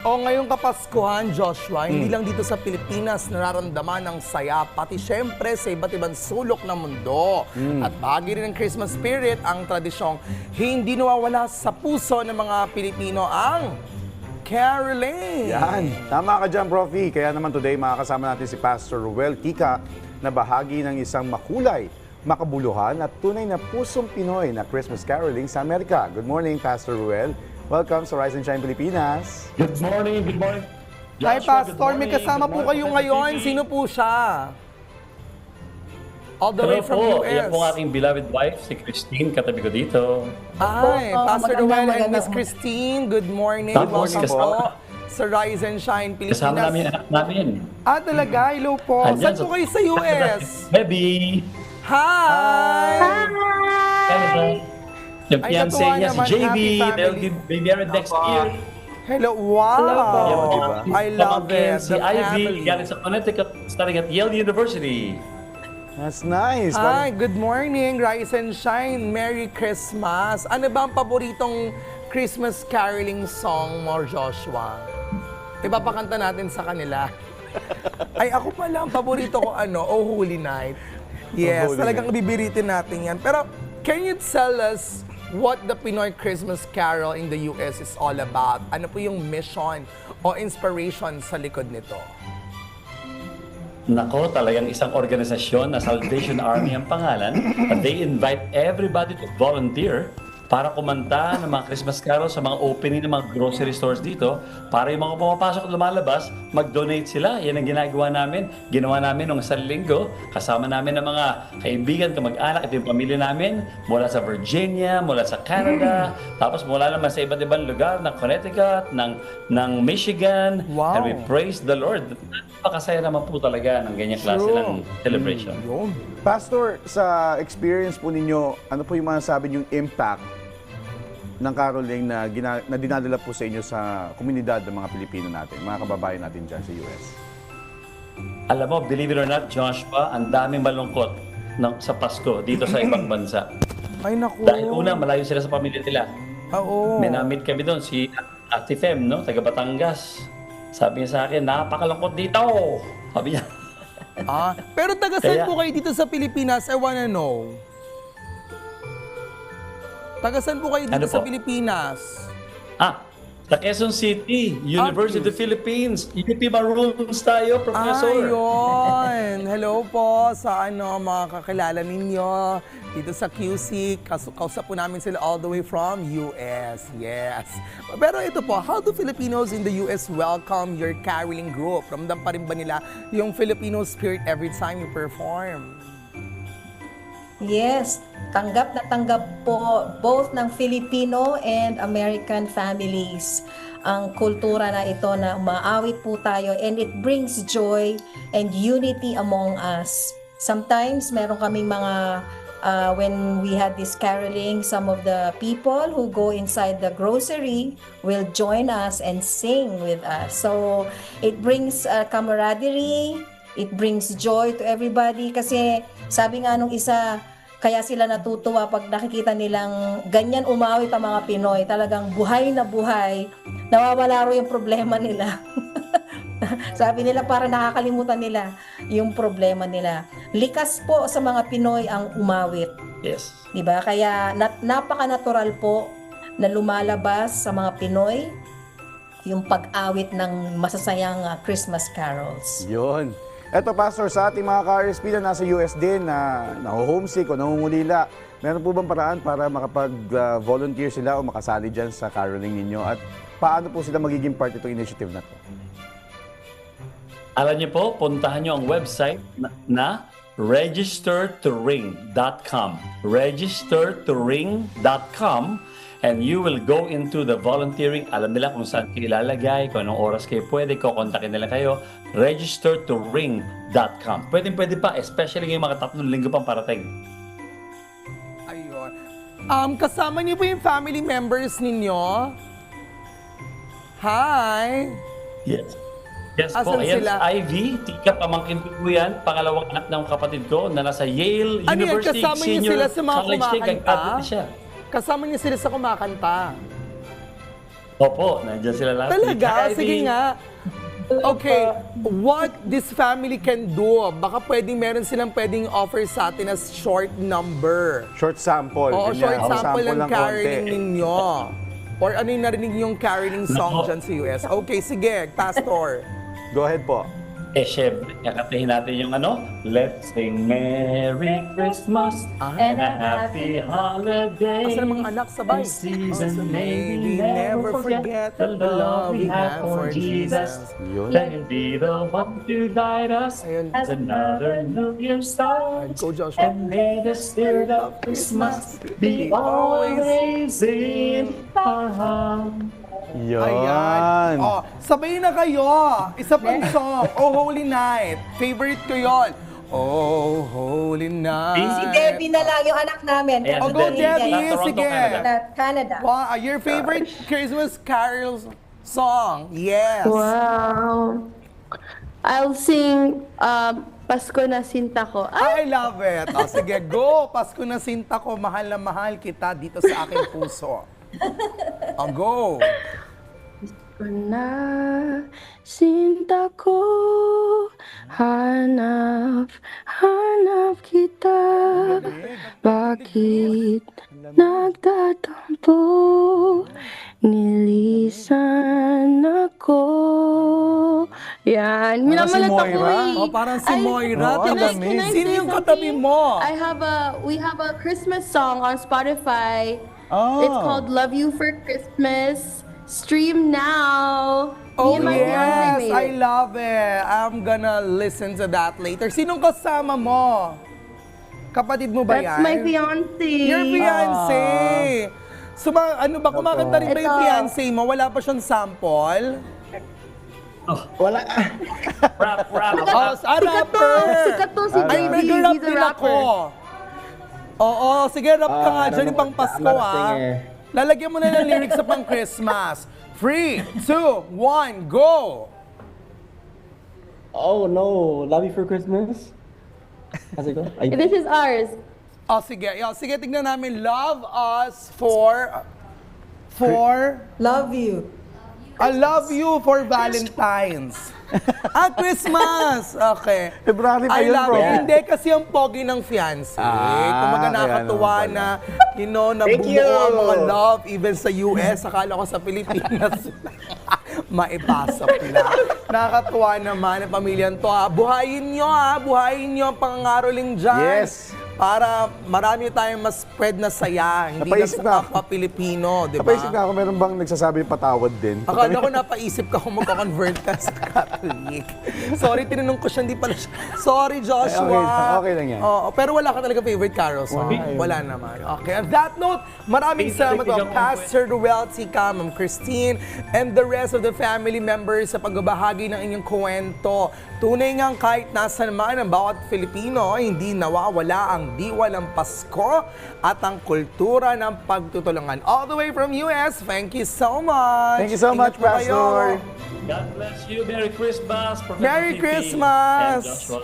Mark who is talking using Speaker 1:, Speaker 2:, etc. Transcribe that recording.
Speaker 1: O ngayong Kapaskuhan, Joshua, hindi lang dito sa Pilipinas nararamdaman ang saya, pati syempre sa iba't ibang sulok ng mundo. At bahagi rin ng Christmas spirit ang tradisyong hindi nawawala sa puso ng mga Pilipino ang caroling.
Speaker 2: Yan. Tama ka dyan, Profi. Kaya naman today makakasama natin si Pastor Ruel Kika na bahagi ng isang makulay, makabuluhan at tunay na pusong Pinoy na Christmas caroling sa Amerika. Good morning, Pastor Ruel. Welcome sa Rise and Shine Pilipinas.
Speaker 3: Good morning, good morning.
Speaker 1: Hi,
Speaker 3: Joshua, good
Speaker 1: Pastor. May
Speaker 3: morning.
Speaker 1: kasama
Speaker 3: Good
Speaker 1: po kayo
Speaker 3: morning,
Speaker 1: ngayon.
Speaker 3: TV.
Speaker 1: Sino po siya? All the way
Speaker 3: Hello
Speaker 1: from
Speaker 3: po,
Speaker 1: US.
Speaker 3: yan po aking beloved wife, si Christine, katabi ko dito.
Speaker 1: Hi, Pastor
Speaker 4: magandang-
Speaker 1: Ruel and
Speaker 4: magandang-
Speaker 1: Miss Christine. Good morning.
Speaker 3: Tapos,
Speaker 1: Welcome
Speaker 3: kasama-
Speaker 1: po sa Rise and Shine Pilipinas.
Speaker 3: Kasama namin ang anak namin.
Speaker 1: Talaga? Hello po.
Speaker 3: Andyan
Speaker 1: Saan po kayo sa US?
Speaker 3: Baby!
Speaker 1: Hi!
Speaker 3: Canada. Yung
Speaker 1: Ay,
Speaker 3: fiancé
Speaker 1: natuwa
Speaker 3: niya si
Speaker 1: naman.
Speaker 3: JB,
Speaker 1: Happy
Speaker 3: they'll
Speaker 1: family.
Speaker 3: be married next year.
Speaker 1: Hello. Wow. I love it.
Speaker 3: Si
Speaker 1: The
Speaker 3: Ivy,
Speaker 1: family.
Speaker 3: galing sa Connecticut, studying at Yale University.
Speaker 2: That's nice.
Speaker 1: Hi, good morning. Rise and Shine. Merry Christmas. Ano ba ang paboritong Christmas caroling song mo, Joshua? Ipapakanta natin sa kanila. Ay, ako pala, ang paborito ko, Oh Holy Night. Yes,
Speaker 2: Oh Holy
Speaker 1: talagang bibiritin natin yan. Pero, can you tell us what the Pinoy Christmas Carol in the US is all about? Ano po yung mission o inspiration sa likod nito?
Speaker 3: Nako, talagang isang organisasyon na Salvation Army ang pangalan. At they invite everybody to volunteer para kumanta ng mga Christmas carols sa mga opening ng mga grocery stores dito para yung mga pumapasok at lumalabas, mag-donate sila. Yan ang ginagawa namin. Ginawa namin nung isang linggo. Kasama namin ng mga kaibigan, kamag-anak, ito yung pamilya namin mula sa Virginia, mula sa Canada, tapos mula naman sa iba't ibang lugar ng Connecticut, ng Michigan.
Speaker 1: Wow.
Speaker 3: And we praise the Lord. Napakasaya naman po talaga ng ganyang klase ng celebration.
Speaker 1: Yun.
Speaker 2: Pastor, sa experience po ninyo, ano po yung masasabi yung impact ng caroling na dinadala po sa inyo sa komunidad ng mga Pilipino natin, mga kababayan natin dyan sa US?
Speaker 3: Alam mo, believe it or not, Joshua, ang daming malungkot sa Pasko dito sa ibang bansa.
Speaker 1: Ay, naku.
Speaker 3: Dahil una, malayo sila sa pamilya nila.
Speaker 1: Oo.
Speaker 3: May na-meet kami doon, si Ate Fem, no? Taga Batangas. Sabi niya sa akin, napakalungkot dito. Sabi niya.
Speaker 1: Pero taga saan
Speaker 3: Kaya-
Speaker 1: po kayo dito sa Pilipinas? I wanna know. Taga saan po kayo dito
Speaker 3: Ano
Speaker 1: sa
Speaker 3: po?
Speaker 1: Pilipinas?
Speaker 3: Sa Quezon City, University of the Philippines. UP Maroons tayo, Professor.
Speaker 1: Ayun. Hello po sa mga kakilala ninyo dito sa QC. Kausap po namin sila all the way from US. Yes. Pero ito po, how do Filipinos in the US welcome your caroling group? Ramdam pa rin ba nila yung Filipino spirit every time you perform?
Speaker 4: Yes, tanggap na tanggap po both ng Filipino and American families ang kultura na ito na umaawit po tayo, and it brings joy and unity among us. Sometimes meron kaming mga when we had this caroling, some of the people who go inside the grocery will join us and sing with us. So it brings camaraderie, it brings joy to everybody kasi sabi nga nung isa, kaya sila natutuwa pag nakikita nilang ganyan umawit ang mga Pinoy. Talagang buhay na buhay. Nawawala ro yung problema nila. Sabi nila para nakakalimutan nila yung problema nila. Likas po sa mga Pinoy ang umawit.
Speaker 3: Yes.
Speaker 4: Diba? Kaya napaka-natural po na lumalabas sa mga Pinoy yung pag-awit ng masasayang Christmas carols.
Speaker 2: Yun. Eto, Pastor, sa ating mga ka-RSP na nasa US din na homesick o nangungulila, meron po bang paraan para makapag-volunteer sila o makasali dyan sa caroling ninyo? At paano po sila magiging part itong initiative na to?
Speaker 3: Alam niyo po, puntahan niyo ang website na registertoring.com. Registertoring.com, and you will go into the volunteering. Alam nila kung saan kayo ilalagay, kung anong oras kayo pwede, kukontakin nila kayo. Registertoring.com. Pwede pa, especially ngayong mga 3 linggo pang parating.
Speaker 1: Ayun. Kasama niyo po yung family members ninyo? Hi!
Speaker 3: Yes. Yes po,
Speaker 1: Asan
Speaker 3: ayan
Speaker 1: sila?
Speaker 3: si Ivy, tika pamangkin ko yan, pangalawang anak ng kapatid ko na nasa Yale
Speaker 1: Ano yan,
Speaker 3: University
Speaker 1: kasama niyo
Speaker 3: Senior
Speaker 1: sila sa mga
Speaker 3: College,
Speaker 1: kumakanta?
Speaker 3: graduate na siya.
Speaker 1: Kasama niyo sila sa kumakanta?
Speaker 3: Opo, nandiyan sila last week.
Speaker 1: Talaga?
Speaker 3: Hi,
Speaker 1: Sige
Speaker 3: Ivy.
Speaker 1: nga. Okay, what this family can do, baka meron silang pwedeng offer sa atin as short number.
Speaker 2: Short sample.
Speaker 1: Oo,
Speaker 2: ganyan.
Speaker 1: short
Speaker 2: Oh,
Speaker 1: sample ng
Speaker 2: konti.
Speaker 1: caroling ninyo. Or ano yung narinig yung caroling song
Speaker 3: Nako.
Speaker 1: dyan sa US? Okay, sige, Pastor.
Speaker 2: Go ahead po.
Speaker 3: Syempre, kakatahin natin yung Let's sing Merry Christmas and a Happy Holiday.
Speaker 1: Asan ang mga anak sabay?
Speaker 3: This season
Speaker 1: May
Speaker 3: may we never forget the love we have for Jesus.
Speaker 2: Yun.
Speaker 3: Let him be the one to guide us
Speaker 1: Ayun.
Speaker 3: as another new year starts.
Speaker 1: Go, Joshua.
Speaker 3: And may the spirit of Christmas be always in our heart.
Speaker 2: Yan.
Speaker 1: Ayan. Oh, sabay na kayo. Isa pang song. Oh, Holy Night. Favorite ko yun. Oh, Holy Night.
Speaker 4: Si Debbie na lang yung anak namin.
Speaker 3: Ayan,
Speaker 1: Oh,
Speaker 3: si
Speaker 1: go,
Speaker 3: Debbie.
Speaker 1: Debbie.
Speaker 3: Toronto,
Speaker 1: Sige.
Speaker 3: Canada.
Speaker 4: Canada.
Speaker 1: Wow, your favorite Christmas carol song? Yes.
Speaker 5: Wow. I'll sing Pasko na Sinta Ko.
Speaker 1: I
Speaker 5: Ay,
Speaker 1: love it. Oh, sige, go. Pasko na sinta ko, mahal na mahal kita dito sa aking puso. Oh, go.
Speaker 5: Pasko na Sinta ko, hanap kita. Bakit nagtatampo? Nilisan ako. Yan.
Speaker 2: Parang si
Speaker 5: Minamalat ako
Speaker 2: Moira.
Speaker 5: eh.
Speaker 1: Oh, parang si
Speaker 5: Ay,
Speaker 1: Moira.
Speaker 2: Oo, ang
Speaker 1: Tapos,
Speaker 2: dami.
Speaker 1: sino yung
Speaker 5: say
Speaker 1: katabi
Speaker 5: something?
Speaker 1: mo?
Speaker 5: We have a Christmas song on Spotify.
Speaker 2: Oh.
Speaker 5: It's called Love You for Christmas. Stream now.
Speaker 1: Oh,
Speaker 5: Me and my fiancé
Speaker 1: yes.
Speaker 5: made
Speaker 1: I
Speaker 5: it.
Speaker 1: love it. I'm gonna listen to that later. Sinong kasama mo? Kapatid mo ba
Speaker 5: That's
Speaker 1: yan?
Speaker 5: my fiancé.
Speaker 1: Your fiancé. So, ano ba, kumakanta rin ba yung
Speaker 5: Ito.
Speaker 1: fiancé mo? Wala pa siyang sample?
Speaker 3: Rap.
Speaker 1: Oh, rapper!
Speaker 5: Sikat to si
Speaker 1: Ay,
Speaker 5: JB.
Speaker 1: nag-rap
Speaker 5: He's a
Speaker 1: din ako.
Speaker 5: rapper.
Speaker 1: Oo, sige, rap ka nga dyan yung pang Pasko, ah. Lalagyan mo na ng lyrics sa pang Christmas. 3, 2, 1, go!
Speaker 6: Oh no, Love You for Christmas? How's it go?
Speaker 5: This is ours.
Speaker 1: Oh, sige. Sige, tignan namin. Love us for...
Speaker 4: Love you.
Speaker 1: I love you for Valentine's. Christmas! Okay.
Speaker 2: February pa
Speaker 1: I
Speaker 2: yun,
Speaker 1: love
Speaker 2: bro.
Speaker 1: it. Hindi, kasi ang pogi ng fiancé. Kumaga
Speaker 2: kaya
Speaker 1: nakakatuwa
Speaker 2: naman
Speaker 1: na, nabubuo ang mga love even sa US. Akala ko sa Pilipinas. Maipasok na. Nakakatuwa naman ang pamilyang to. Buhayin nyo ang pangangaroling dyan.
Speaker 2: Yes.
Speaker 1: Para marami tayong mas spread na saya. Hindi
Speaker 2: Napaisip
Speaker 1: na
Speaker 2: na
Speaker 1: sa kapwa-Pilipino, di ba?
Speaker 2: Napaisip na ako, meron bang nagsasabi patawad din?
Speaker 1: Akala ko napaisip ka kung magka-convert ka sa Catholic. Sorry, tinanong ko siya, hindi pala siya. Sorry, Joshua.
Speaker 2: Okay lang yan.
Speaker 1: Oo, pero wala ka talaga favorite carol song? Wala naman. Okay, on that note, maraming salamat po Pastor Ruel Tika, Ma'am Christine, and the rest of the family members sa pagbabahagi ng inyong kwento. Tunay ngang kahit nasa naman ang bawat Filipino, hindi nawawala ang diwa ng Pasko at ang kultura ng pagtutulungan. All the way from US, thank you so much.
Speaker 2: Thank you so much,
Speaker 1: Ingat po kayo.
Speaker 2: Pastor.
Speaker 3: God bless you. Merry Christmas. Professor
Speaker 1: Merry
Speaker 3: TP
Speaker 1: Christmas.
Speaker 3: and Joshua.